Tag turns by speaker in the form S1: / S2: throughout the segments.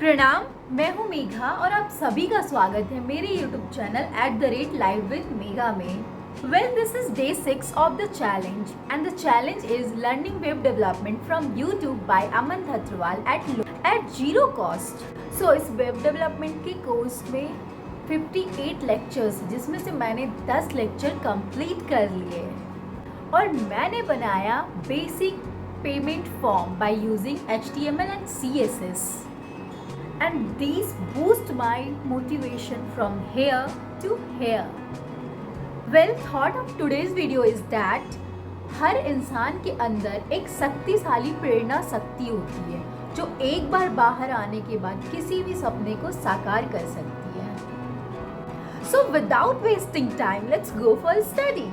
S1: प्रणाम, मैं हूँ मेघा और आप सभी का स्वागत है मेरे YouTube channel @live with Megha में। Well, this is day 6 of the challenge and the challenge is learning web development from YouTube by Aman Thatrawal at zero cost. So इस web development के कोर्स में 58 lectures जिसमें से मैंने 10 lecture complete कर लिए और मैंने बनाया basic payment form by using HTML and CSS. And these boost my motivation from here to here. Well, thought of today's video is that हर इंसान के अंदर एक शक्तिशाली प्रेरणा शक्ति होती है जो एक बार बाहर आने के बाद किसी भी सपने को साकार कर सकती है. So without wasting time, let's go for a study.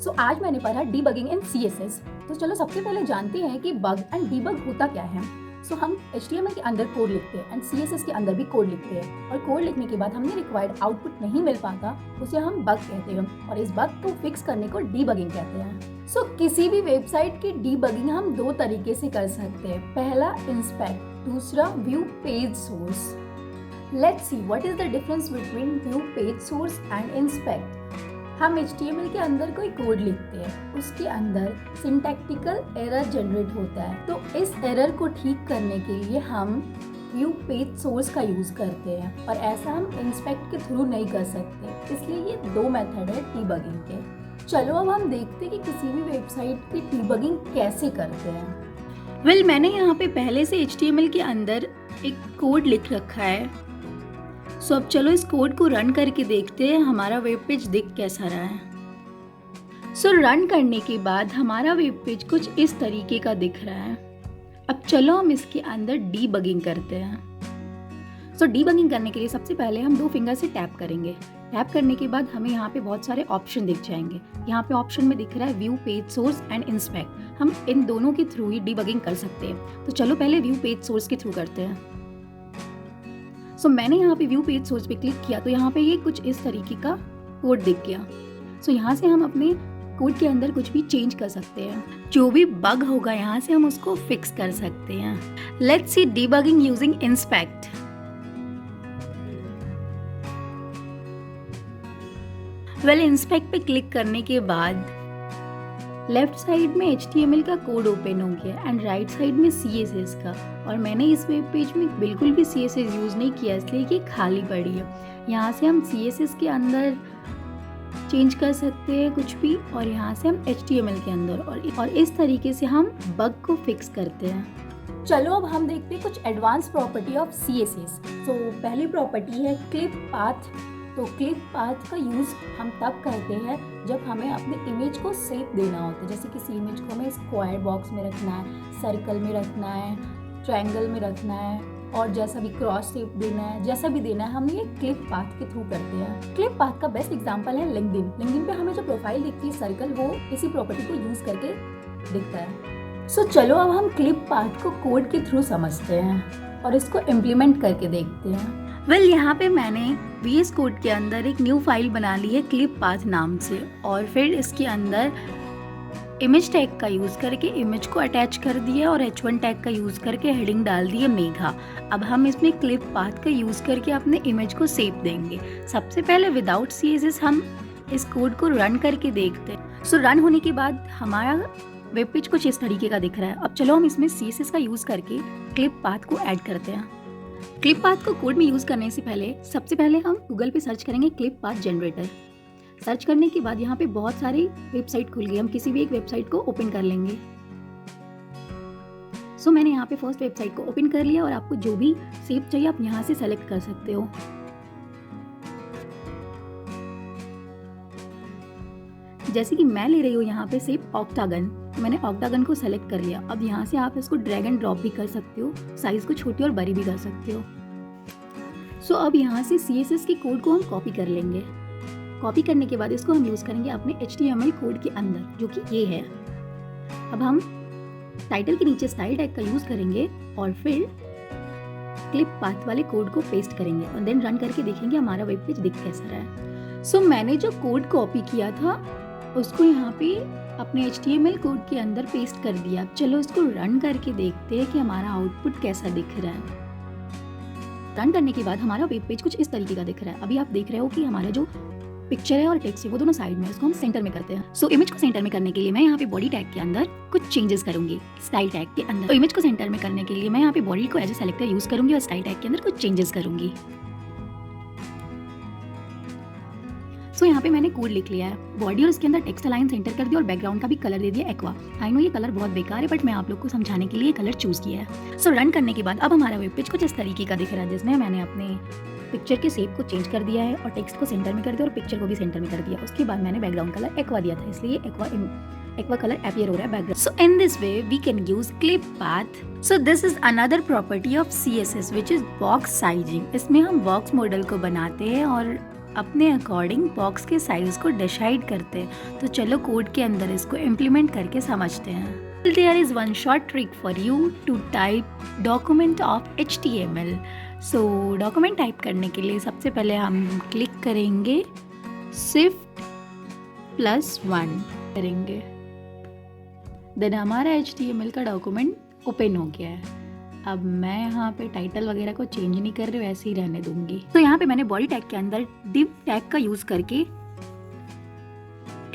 S2: सो आज मैंने पढ़ा डीबगिंग इन CSS. तो चलो सबसे पहले जानते हैं कि बग एंड डीबग होता क्या है. सो हम HTML के अंदर कोड लिखते हैं एंड CSS के अंदर भी कोड लिखते हैं और कोड लिखने के बाद हमें रिक्वायर्ड आउटपुट नहीं मिल पाता, उसे हम बग कहते हैं और इस बग को फिक्स करने को डीबगिंग कहते हैं. सो किसी भी वेबसाइट की डीबगिंग हम दो तरीके से कर सकते हैं. पहला इंस्पेक्ट, दूसरा view page source. Let's see what is the difference between view page source and inspect. हम HTML के अंदर कोई कोड लिखते हैं, उसके अंदर सिंटैक्टिकल एरर जनरेट होता है, तो इस एरर को ठीक करने के लिए हम व्यू पेज सोर्स का यूज़ करते हैं और ऐसा हम इंस्पेक्ट के थ्रू नहीं कर सकते. इसलिए ये दो मेथड है डीबगिंग के. चलो अब हम देखते हैं कि किसी भी वेबसाइट की डीबगिंग कैसे करते हैं. वेल, मैंने यहाँ पे पहले से HTML के अंदर एक कोड लिख रखा है. सो अब चलो इस कोड को रन करके देखते हैं हमारा वेब पेज दिख कैसा रहा है. सो रन करने के बाद हमारा वेब पेज कुछ इस तरीके का दिख रहा है. अब चलो हम इसके अंदर डीबगिंग करते हैं. सो डीबगिंग करने के लिए सबसे पहले हम दो फिंगर से टैप करेंगे. टैप करने के बाद हमें यहाँ पे बहुत सारे ऑप्शन दिख जाएंगे. यहाँ पे ऑप्शन में दिख रहा है view page source and inspect. हम इन दोनों के थ्रू ही डीबगिंग कर सकते हैं. तो चलो पहले व्यू पेज सोर्स के थ्रू करते हैं. सो मैंने यहाँ पे व्यू पेज सोर्स पे क्लिक किया तो यहाँ पे ये कुछ इस तरीके का कोड दिख गया. सो यहाँ से हम अपने कोड के अंदर कुछ भी चेंज कर सकते हैं. जो भी बग होगा यहाँ से हम उसको फिक्स कर सकते हैं. Let's see debugging using inspect. Well, inspect पे क्लिक करने के बाद लेफ्ट साइड में HTML का कोड ओपन हो गया एंड राइट साइड में CSS का. और मैंने इस वेब पेज में बिल्कुल भी CSS यूज़ नहीं किया इसलिए कि खाली पड़ी है. यहाँ से हम CSS के अंदर चेंज कर सकते हैं कुछ भी और यहाँ से हम HTML के अंदर और इस तरीके से हम बग को फिक्स करते हैं. चलो अब हम देखते हैं कुछ एडवांस प्रॉपर्टी ऑफ CSS. तो पहली प्रॉपर्टी है क्लिप पाथ. तो क्लिप पाथ का यूज़ हम तब करते हैं जब हमें अपने इमेज को शेप देना होता है. जैसे किसी इमेज को हमें स्क्वायर बॉक्स में रखना है, सर्कल में रखना है, ट्रायंगल में रखना है और जैसा भी क्रॉस शेप देना है, जैसा भी देना है हम ये क्लिप पाथ के थ्रू करते हैं. क्लिप पाथ का बेस्ट एग्जांपल है लिंक्डइन. लिंक्डइन पे हमें जो प्रोफाइल दिखती है सर्कल, वो इसी प्रॉपर्टी को यूज़ करके दिखता है. सो चलो अब हम क्लिप पाथ को कोड के थ्रू समझते हैं और इसको इम्प्लीमेंट करके देखते हैं. वेल, यहाँ पे मैंने VS कोड के अंदर एक न्यू फाइल बना ली है क्लिप पाथ नाम से और फिर इसके अंदर इमेज टैग का यूज़ करके इमेज को अटैच कर दिया और H1 टैग का यूज़ करके हेडिंग डाल दी है मेघा. अब हम इसमें क्लिप पाथ का यूज़ करके अपने इमेज को शेप देंगे. सबसे पहले विदाउट CSS हम इस कोड को रन करके देखते हैं. सो रन होने के बाद हमारा वेब पेज कुछ इस तरीके का दिख रहा है. अब चलो हम इसमें CSS का यूज़ करके क्लिप पाथ को ऐड करते हैं. क्लिप पाथ को कोड में यूज़ करने से पहले सबसे पहले हम गूगल पे सर्च करेंगे क्लिप पाथ जनरेटर. सर्च करने के बाद यहाँ पे बहुत सारी वेबसाइट खुल गई. हम किसी भी एक वेबसाइट को ओपन कर लेंगे. सो मैंने यहाँ पे फर्स्ट वेबसाइट को ओपन कर लिया और आपको जो भी शेप चाहिए आप यहाँ से सेलेक्ट कर सकते हो. जैसे कि मैं ले रही हूँ यहाँ पे शेप ऑक्टागन. मैंने ऑक्टागन को सेलेक्ट कर लिया. अब यहाँ से आप इसको ड्रैग एंड ड्रॉप भी कर सकते हो, साइज को छोटी और बड़ी भी कर सकते हो. सो अब यहाँ से CSS के कोड को हम कॉपी कर लेंगे. कॉपी करने के बाद इसको हम यूज़ करेंगे अपने HTML कोड के अंदर, जो कि ये है. अब हम टाइटल के नीचे स्टाइल टैग का यूज़ करेंगे और फिर क्लिप पाथ वाले कोड को पेस्ट करेंगे और देन रन करके देखेंगे हमारा वेब पेज दिख कैसा रहा है. सो मैंने जो कोड कॉपी किया था उसको यहाँ पे अपने HTML कोड के अंदर पेस्ट कर दिया। अब चलो इसको रन करके देखते हैं कि हमारा आउटपुट कैसा दिख रहा है। रन करने के बाद हमारा वेब पेज कुछ इस तरीके का दिख रहा है। अभी आप देख रहे हो कि हमारा जो पिक्चर है और टेक्स्ट है वो दोनों साइड में, इसको हम सेंटर में करते हैं। सो इमेज को सेंटर में करने के लिए मैं यहाँ पे बॉडी टैग के अंदर कुछ चेंजेस करूंगी स्टाइल टैग के अंदर। तो इमेज को सेंटर में करने के लिए मैं यहाँ पे बॉडी को एज ए सेलेक्टर यूज करूंगी और स्टाइल टैग के अंदर कुछ चेंजेस करूंगी। सो यहाँ पे मैंने कोड लिख लिया है, बॉडी और इसके अंदर टेक्स्ट अलाइन सेंटर कर दिया और बैकग्राउंड का भी कलर दे दिया एक्वा। आई नो ये कलर बहुत बेकार है बट मैं आप लोग को समझाने के लिए कलर चूज किया है। सो रन करने के बाद अब हमारा वेब पेज कुछ इस तरीके का दिख रहा है, जिसमें मैंने अपने पिक्चर के शेप को चेंज कर दिया है और टेक्स्ट को सेंटर में कर दिया और पिक्चर को भी सेंटर में कर दिया। उसके बाद मैंने बैकग्राउंड कलर एक्वा दिया था, इसलिए एक्वा कलर अपीयर हो रहा है background. So in this way we can use clip path. So this is another property of CSS which is box sizing. इसमें हम बॉक्स मॉडल को बनाते हैं और अपने अकॉर्डिंग बॉक्स के साइज को डिसाइड करते हैं। तो चलो कोड के अंदर इसको इम्प्लीमेंट करके समझते हैं। There is one short trick for you to type document of HTML. So document type करने के लिए सबसे पहले हम क्लिक करेंगे Shift+1 करेंगे, देन हमारा HTML का डॉक्यूमेंट ओपन हो गया है। अब मैं यहाँ पे टाइटल वगैरह को चेंज नहीं कर रही हूँ, ऐसे ही रहने दूंगी। तो यहाँ पे मैंने बॉडी टैग के अंदर div टैग का यूज करके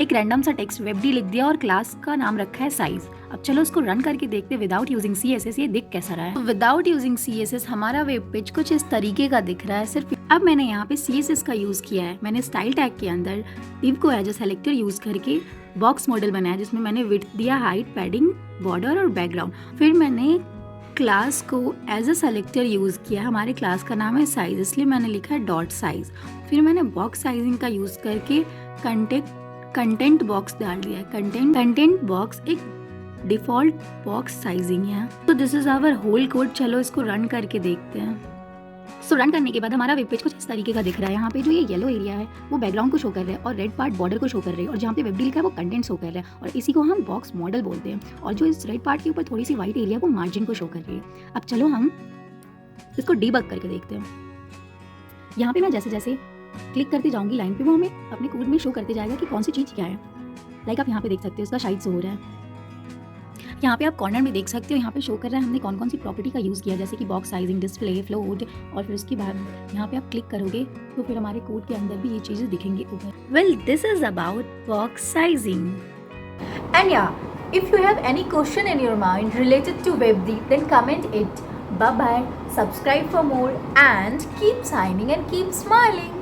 S2: एक रैंडम सा टेक्स्ट webd लिख दिया और क्लास का नाम रखा है साइज। अब चलो उसको रन करके देखते हैं विदाउट यूजिंग CSS ये दिख कैसा रहा है। विदाउट यूजिंग CSS हमारा वेब पेज कुछ इस तरीके का दिख रहा है सिर्फ। अब मैंने यहाँ पे CSS का यूज किया है। मैंने स्टाइल टैग के अंदर div को एज अ सेलेक्टर यूज करके बॉक्स मॉडल बनाया, जिसमें मैंने विड्थ दिया, हाइट, पैडिंग, बॉर्डर और बैकग्राउंड। फिर मैंने क्लास को एज अ सेलेक्टर यूज़ किया। हमारे क्लास का नाम है साइज, इसलिए मैंने लिखा है डॉट साइज। फिर मैंने बॉक्स साइजिंग का यूज़ करके कंटेंट बॉक्स डाल दिया है। कंटेंट बॉक्स एक डिफ़ॉल्ट बॉक्स साइजिंग है। तो this is our whole code. चलो इसको रन करके देखते हैं। सो रन करने के बाद हमारा वेब पेज कुछ इस तरीके का दिख रहा है। यहाँ पे जो ये येलो एरिया है वो बैकग्राउंड को शो कर रहा है और रेड पार्ट बॉर्डर को शो कर रहा है और जहाँ पे वेब लिखा है वो कंटेंट शो कर रहा है और इसी को हम बॉक्स मॉडल बोलते हैं। और जो इस रेड पार्ट के ऊपर थोड़ी सी व्हाइट एरिया वो मार्जिन को शो कर रही है। अब चलो हम इसको डीबग करके देखते हैं। यहाँ पे मैं जैसे जैसे क्लिक करते जाऊँगी लाइन पे, वो हमें अपने कोड में शो करते जाएगा कि कौन सी चीज़ क्या है। लाइक आप यहाँ पे देख सकते हो उसका साइज शो हो रहा है। यहाँ पे आप कॉर्नर में देख सकते हो, यहाँ पे शो कर रहा है हमने कौन कौन सी प्रॉपर्टी का यूज़ किया, जैसे कि बॉक्स साइजिंग, डिस्प्ले, फ्लोट। और फिर उसके बाद यहाँ पे आप क्लिक करोगे तो फिर हमारे कोड के अंदर भी ये चीज़ें दिखेंगी ऊपर। Well this is about box sizing.
S1: And yeah, if you have any question in your mind related to WebD, then comment it. Bye bye. Subscribe for more and keep signing and keep smiling.